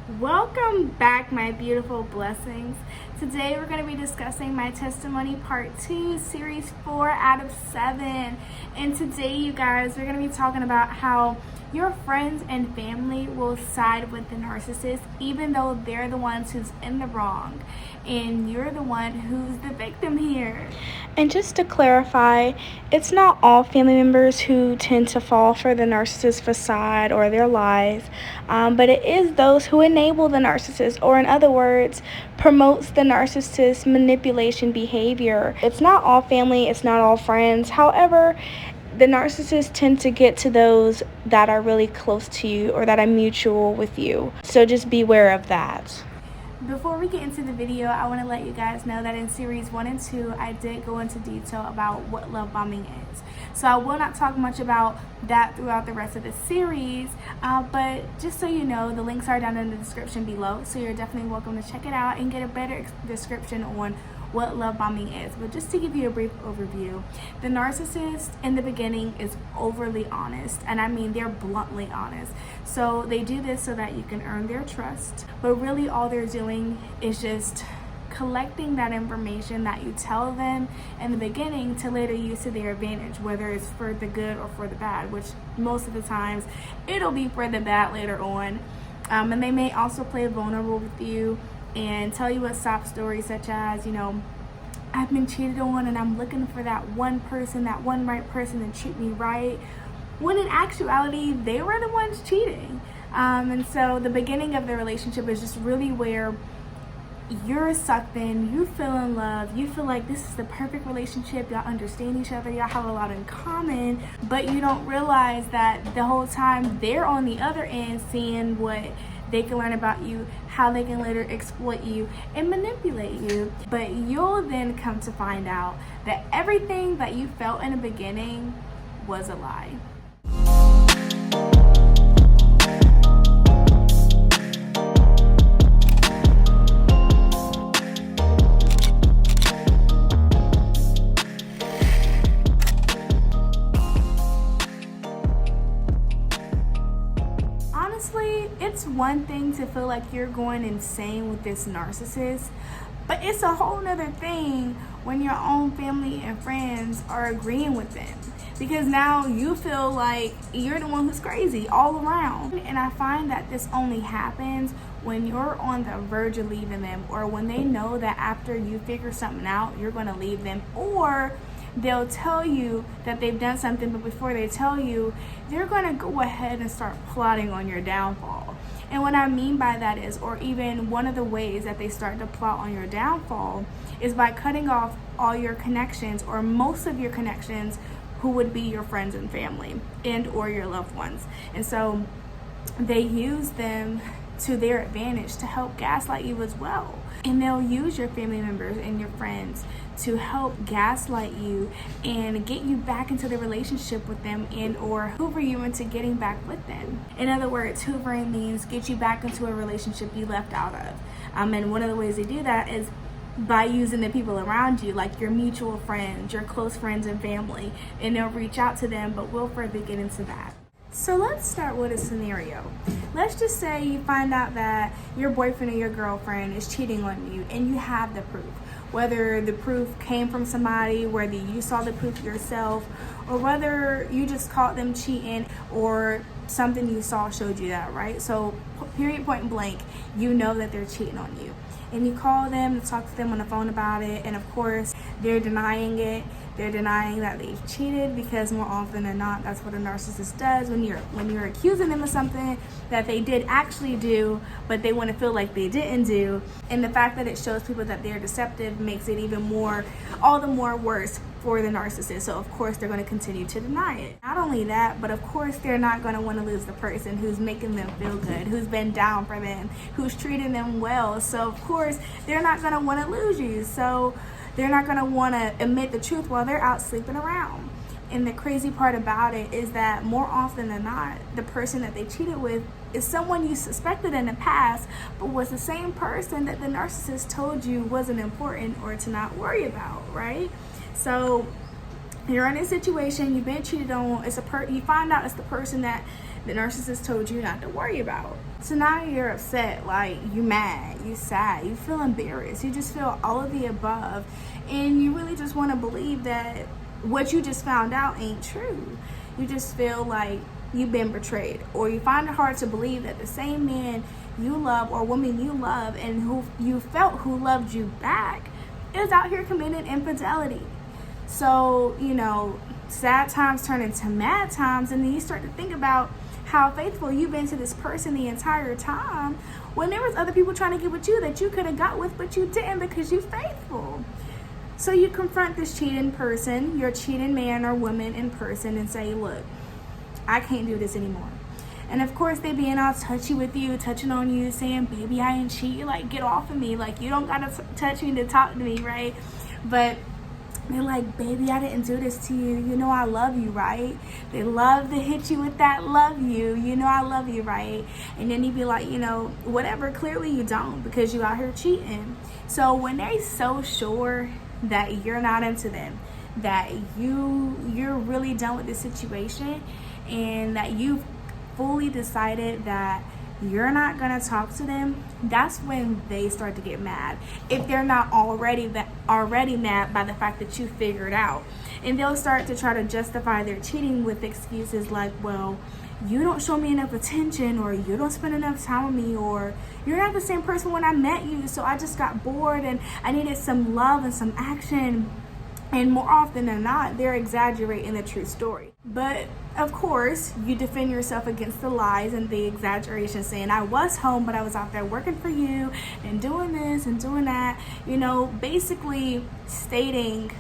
Welcome back, my beautiful blessings. Today we're going to be discussing my testimony part 2, series 4 out of 7. And today, you guys, we're going to be talking about how your friends and family will side with the narcissist even though they're the ones who's in the wrong and you're the one who's the victim here. And just to clarify, it's not all family members who tend to fall for the narcissist facade or their lies, but it is those who enable the narcissist, or in other words, promotes the narcissist manipulation behavior. It's not all family, it's not all friends. However, the narcissists tend to get to those that are really close to you or that are mutual with you. So just beware of that. Before we get into the video, I want to let you guys know that in series 1 and 2, I did go into detail about what love bombing is. So I will not talk much about that throughout the rest of the series, but just so you know, the links are down in the description below, so you're definitely welcome to check it out and get a better description on what love bombing is. But just to give you a brief overview, the narcissist in the beginning is overly honest, and I mean they're bluntly honest. So they do this so that you can earn their trust, but really all they're doing is just collecting that information that you tell them in the beginning to later use to their advantage, whether it's for the good or for the bad, which most of the times it'll be for the bad later on. And they may also play vulnerable with you and tell you a sob story such as, I've been cheated on and I'm looking for that one person, that one right person to treat me right, when in actuality they were the ones cheating. And so the beginning of the relationship is just really where you're sucked in, you feel in love, you feel like this is the perfect relationship, y'all understand each other, y'all have a lot in common, but you don't realize that the whole time they're on the other end seeing what they can learn about you, how they can later exploit you and manipulate you. But you'll then come to find out that everything that you felt in the beginning was a lie. Honestly, it's one thing to feel like you're going insane with this narcissist, but it's a whole nother thing when your own family and friends are agreeing with them, because now you feel like you're the one who's crazy all around. And I find that this only happens when you're on the verge of leaving them, or when they know that after you figure something out, you're going to leave them, or they'll tell you that they've done something, but before they tell you, they're going to go ahead and start plotting on your downfall. And what I mean by that is, or even one of the ways that they start to plot on your downfall is by cutting off all your connections, or most of your connections, who would be your friends and family and or your loved ones. And so they use them to their advantage to help gaslight you as well. And they'll use your family members and your friends to help gaslight you and get you back into the relationship with them, and or hoover you into getting back with them. In other words, hoovering means get you back into a relationship you left out of. And one of the ways they do that is by using the people around you, like your mutual friends, your close friends and family, and they'll reach out to them, but we'll further get into that. So let's start with a scenario. Let's just say you find out that your boyfriend or your girlfriend is cheating on you and you have the proof. Whether the proof came from somebody, whether you saw the proof yourself, or whether you just caught them cheating or something you saw showed you that, right? So period, point blank, you know that they're cheating on you. And you call them to talk to them on the phone about it, and of course they're denying it. They're denying that they've cheated, because more often than not, that's what a narcissist does. When you're accusing them of something that they did actually do, but they want to feel like they didn't do. And the fact that it shows people that they're deceptive makes it even more, all the more worse for the narcissist. So of course they're going to continue to deny it. Not only that, but of course they're not going to want to lose the person who's making them feel good, who's been down for them, who's treating them well. So of course they're not going to want to lose you. So they're not going to want to admit the truth while they're out sleeping around. And the crazy part about it is that more often than not, the person that they cheated with is someone you suspected in the past, but was the same person that the narcissist told you wasn't important or to not worry about, right? So you're in a situation, you've been cheated on, you find out it's the person that the narcissist told you not to worry about. So now you're upset, like you mad, you sad, you feel embarrassed, you just feel all of the above, and you really just want to believe that what you just found out ain't true. You just feel like you've been betrayed, or you find it hard to believe that the same man you love or woman you love and who you felt who loved you back is out here committing infidelity. So, sad times turn into mad times, and then you start to think about how faithful you've been to this person the entire time when there was other people trying to get with you that you could have got with, but you didn't because you're faithful. So you confront this cheating person, your cheating man or woman in person, and say, look, I can't do this anymore. And of course, they being all touchy with you, touching on you, saying, baby, I ain't cheat. Like, get off of me. Like, you don't gotta touch me to talk to me, right? But they're like, baby, I didn't do this to you. You know I love you, right? They love to hit you with that love you. You know I love you, right? And then you be like, whatever. Clearly you don't, because you out here cheating. So when they're so sure that you're not into them, that you're really done with the situation, and that you've fully decided that you're not gonna talk to them, that's when they start to get mad. If they're not already mad by the fact that you figured out, and they'll start to try to justify their cheating with excuses like, well, you don't show me enough attention, or you don't spend enough time with me, or you're not the same person when I met you, so I just got bored and I needed some love and some action. And more often than not, they're exaggerating the true story. But of course, you defend yourself against the lies and the exaggeration, saying, I was home, but I was out there working for you and doing this and doing that. Basically stating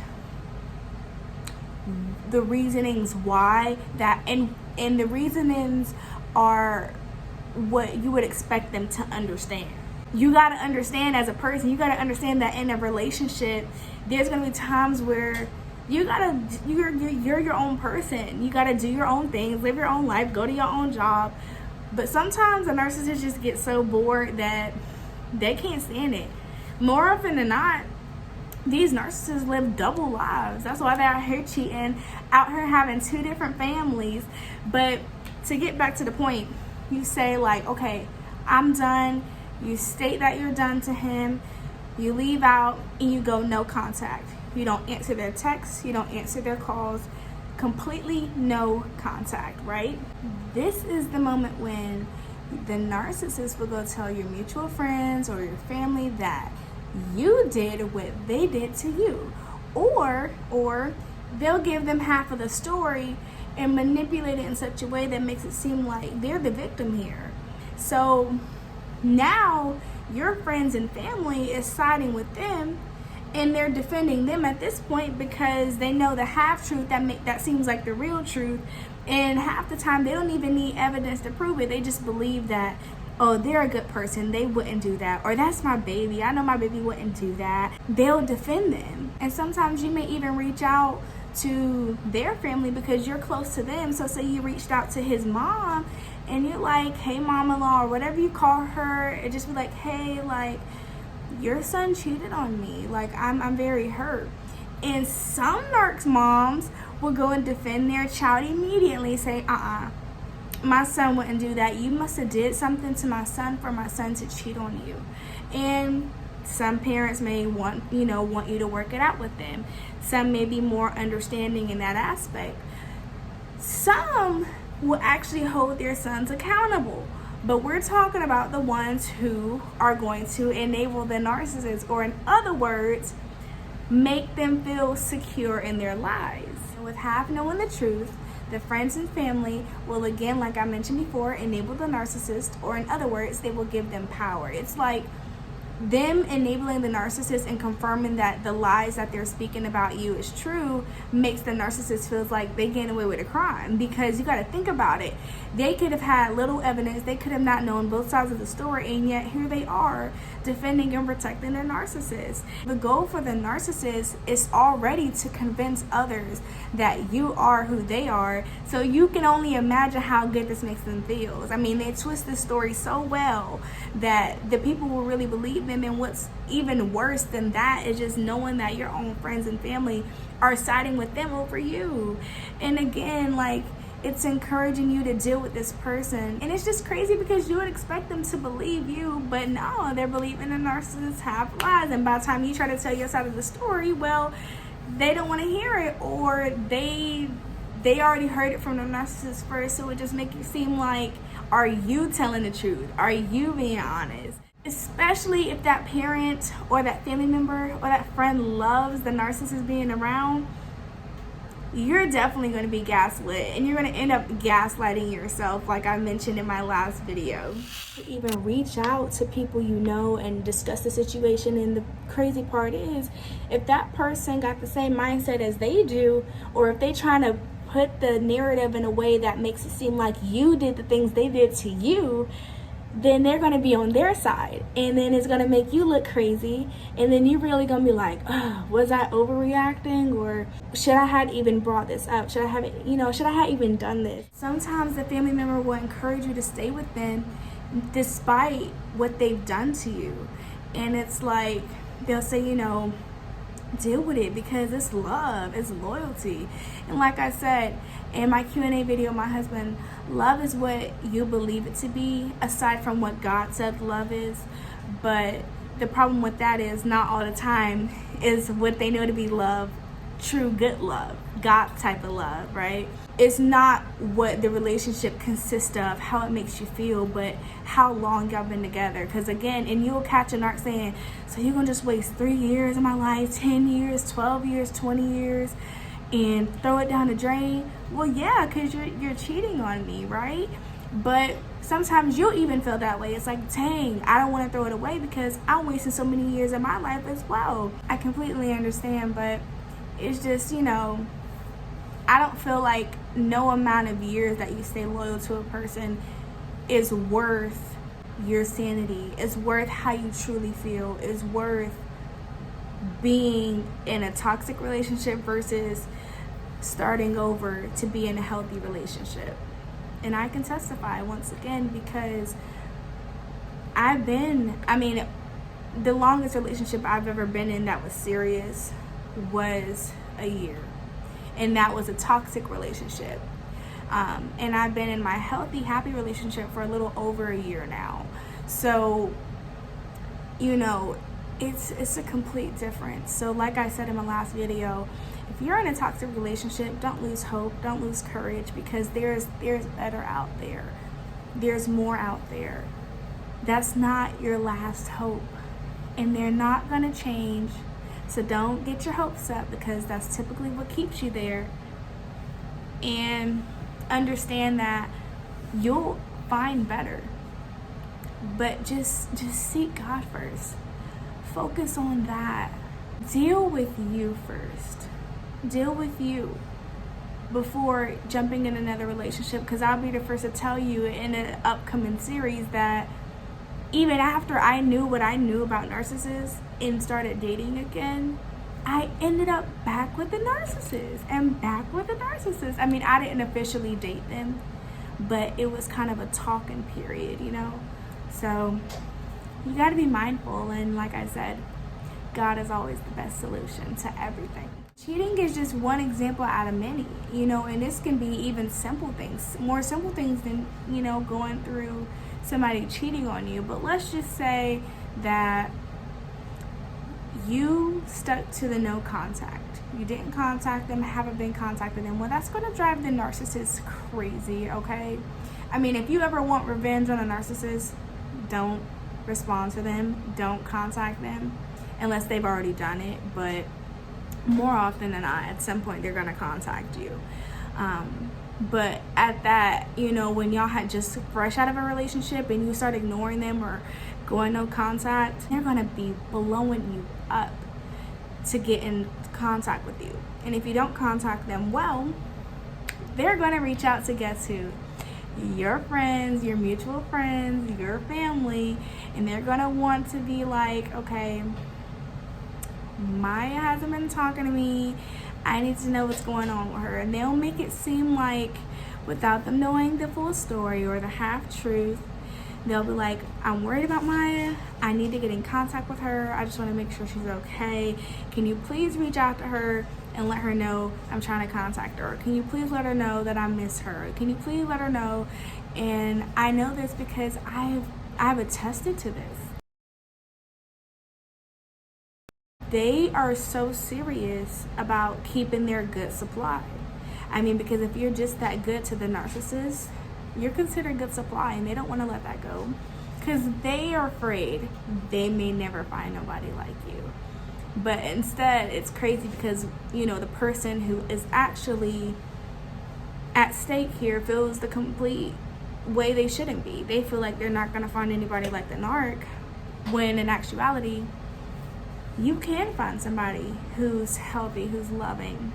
the reasonings why that, and the reasonings are what you would expect them to understand. You got to understand as a person, you got to understand that in a relationship, there's going to be times where you're your own person. You got to do your own things, live your own life, go to your own job. But sometimes a narcissist just gets so bored that they can't stand it. More often than not, these narcissists live double lives. That's why they're out here cheating, out here having 2 different families. But to get back to the point, you say like, okay, I'm done. You state that you're done to him. You leave out and you go no contact. You don't answer their texts. You don't answer their calls. Completely no contact, right? This is the moment when the narcissist will go tell your mutual friends or your family that you did what they did to you. Or they'll give them half of the story and manipulate it in such a way that makes it seem like they're the victim here. So now your friends and family is siding with them, and they're defending them at this point because they know the half truth that seems like the real truth, and half the time they don't even need evidence to prove it. They just believe that, oh, they're a good person, they wouldn't do that, or that's my baby, I know my baby wouldn't do that. They'll defend them, and sometimes you may even reach out to their family because you're close to them. So say you reached out to his mom and you're like, hey, mom-in-law, or whatever you call her, and just be like, hey, like, your son cheated on me. Like, I'm very hurt. And some narcs moms will go and defend their child immediately, say, my son wouldn't do that. You must have did something to my son for my son to cheat on you. And some parents may want you to work it out with them. Some may be more understanding in that aspect. Some will actually hold their sons accountable. But we're talking about the ones who are going to enable the narcissist, or in other words, make them feel secure in their lives. And with half knowing the truth, the friends and family will, again, like I mentioned before, enable the narcissist, or in other words, they will give them power. It's like them enabling the narcissist and confirming that the lies that they're speaking about you is true makes the narcissist feel like they get away with a crime. Because you got to think about it, they could have had little evidence, they could have not known both sides of the story, and yet here they are defending and protecting their narcissist. The goal for the narcissist is already to convince others that you are who they are, so you can only imagine how good this makes them feel. I mean, they twist the story so well that the people will really believe them. And what's even worse than that is just knowing that your own friends and family are siding with them over you. And again, like, It's encouraging you to deal with this person. And it's just crazy because you would expect them to believe you, but no, they're believing the narcissist half lies. And by the time you try to tell your side of the story, well, they don't want to hear it, or they already heard it from the narcissist first. So it just makes you seem like, are you telling the truth? Are you being honest? Especially if that parent or that family member or that friend loves the narcissist being around, you're definitely going to be gaslit, and you're going to end up gaslighting yourself, like I mentioned in my last video. Even reach out to people you know and discuss the situation. And the crazy part is, if that person got the same mindset as they do, or if they trying to put the narrative in a way that makes it seem like you did the things they did to you, then they're going to be on their side, and then it's going to make you look crazy, and then you're really going to be like, oh, was I overreacting, or should I have even brought this up? Should I have even done this? Sometimes the family member will encourage you to stay with them despite what they've done to you, and it's like they'll say, deal with it because it's love, it's loyalty. And like I said in my Q&A video, my husband, love is what you believe it to be, aside from what God said love is. But the problem with that is not all the time is what they know to be love, true good love, God type of love, right? It's not what the relationship consists of, how it makes you feel, but how long y'all been together. Because again, and you'll catch a narc saying, so you're gonna just waste 3 years of my life, 10 years, 12 years, 20 years, and throw it down the drain? Well, yeah, because you're cheating on me, right? But sometimes you'll even feel that way. It's like, dang, I don't want to throw it away because I'm wasting so many years of my life as well. I completely understand, but it's just, I don't feel like no amount of years that you stay loyal to a person is worth your sanity, is worth how you truly feel, is worth being in a toxic relationship versus starting over to be in a healthy relationship. And I can testify once again because the longest relationship I've ever been in that was serious was a year. And that was a toxic relationship. And I've been in my healthy, happy relationship for a little over a year now. So, it's a complete difference. So like I said in my last video, if you're in a toxic relationship, don't lose hope, don't lose courage, because there's better out there. There's more out there. That's not your last hope. And they're not gonna change. So don't get your hopes up, because that's typically what keeps you there. And understand that you'll find better. But just seek God first. Focus on that. Deal with you first. Deal with you before jumping in another relationship, because I'll be the first to tell you in an upcoming series that even after I knew what I knew about narcissists and started dating again, I ended up back with the narcissist and back with the narcissist. I didn't officially date them, but it was kind of a talking period, So you got to be mindful, and like I said, God is always the best solution to everything. Cheating is just one example out of many, and this can be even simple things, more simple things than, going through somebody cheating on you. But let's just say that you stuck to the no contact. You didn't contact them, haven't been contacting them. Well, that's going to drive the narcissist crazy, okay? If you ever want revenge on a narcissist, don't respond to them, don't contact them unless they've already done it. But more often than not, at some point they're going to contact you. But at that, when y'all had just fresh out of a relationship and you start ignoring them or going no contact, they're going to be blowing you up to get in contact with you. And if you don't contact them, well, they're going to reach out to guess who? Your friends, your mutual friends, your family, and they're going to want to be like, okay, Maya hasn't been talking to me. I need to know what's going on with her. And they'll make it seem like, without them knowing the full story or the half truth, they'll be like, I'm worried about Maya. I need to get in contact with her. I just want to make sure she's okay. Can you please reach out to her and let her know I'm trying to contact her? Can you please let her know that I miss her? Can you please let her know? And I know this because I've attested to this. They are so serious about keeping their good supply. I mean, because if you're just that good to the narcissist, you're considered good supply, and they don't want to let that go because they are afraid they may never find nobody like you. But instead, it's crazy because, you know, the person who is actually at stake here feels the complete way they shouldn't be. They feel like they're not going to find anybody like the narc, when in actuality, you can find somebody who's healthy, who's loving.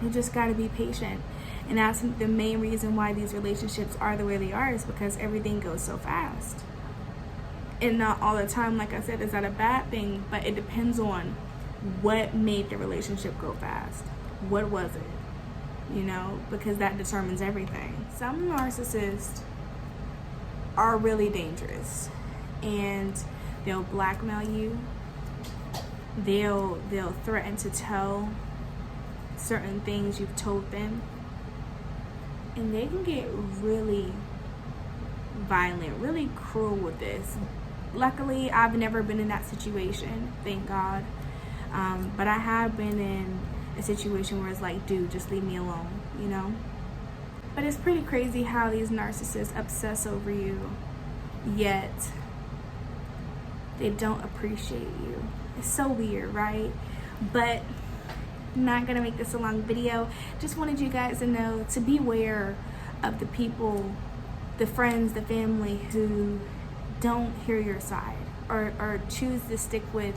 You just got to be patient. And that's the main reason why these relationships are the way they are, is because everything goes so fast. And not all the time, like I said, is that a bad thing? But it depends on what made the relationship go fast. What was it? You know, because that determines everything. Some narcissists are really dangerous, and they'll blackmail you. They'll threaten to tell certain things you've told them, and they can get really violent, really cruel with this. Luckily, I've never been in that situation, thank God. But I have been in a situation where it's like, dude, just leave me alone, you know? But it's pretty crazy how these narcissists obsess over you, yet they don't appreciate you. It's so weird, right? But I'm not gonna make this a long video. Just wanted you guys to know to beware of the people, the friends, the family who don't hear your side, or choose to stick with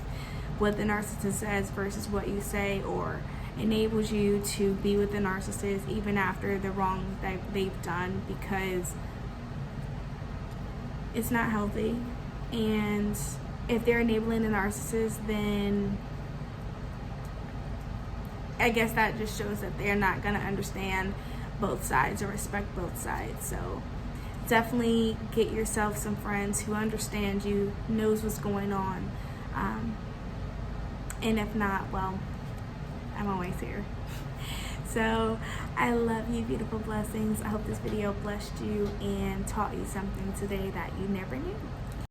what the narcissist says versus what you say, or enables you to be with the narcissist even after the wrong that they've done, because it's not healthy. And if they're enabling the narcissist, then I guess that just shows that they're not going to understand both sides or respect both sides. So definitely get yourself some friends who understand you, knows what's going on. And if not, well, I'm always here. So I love you, beautiful blessings. I hope this video blessed you and taught you something today that you never knew.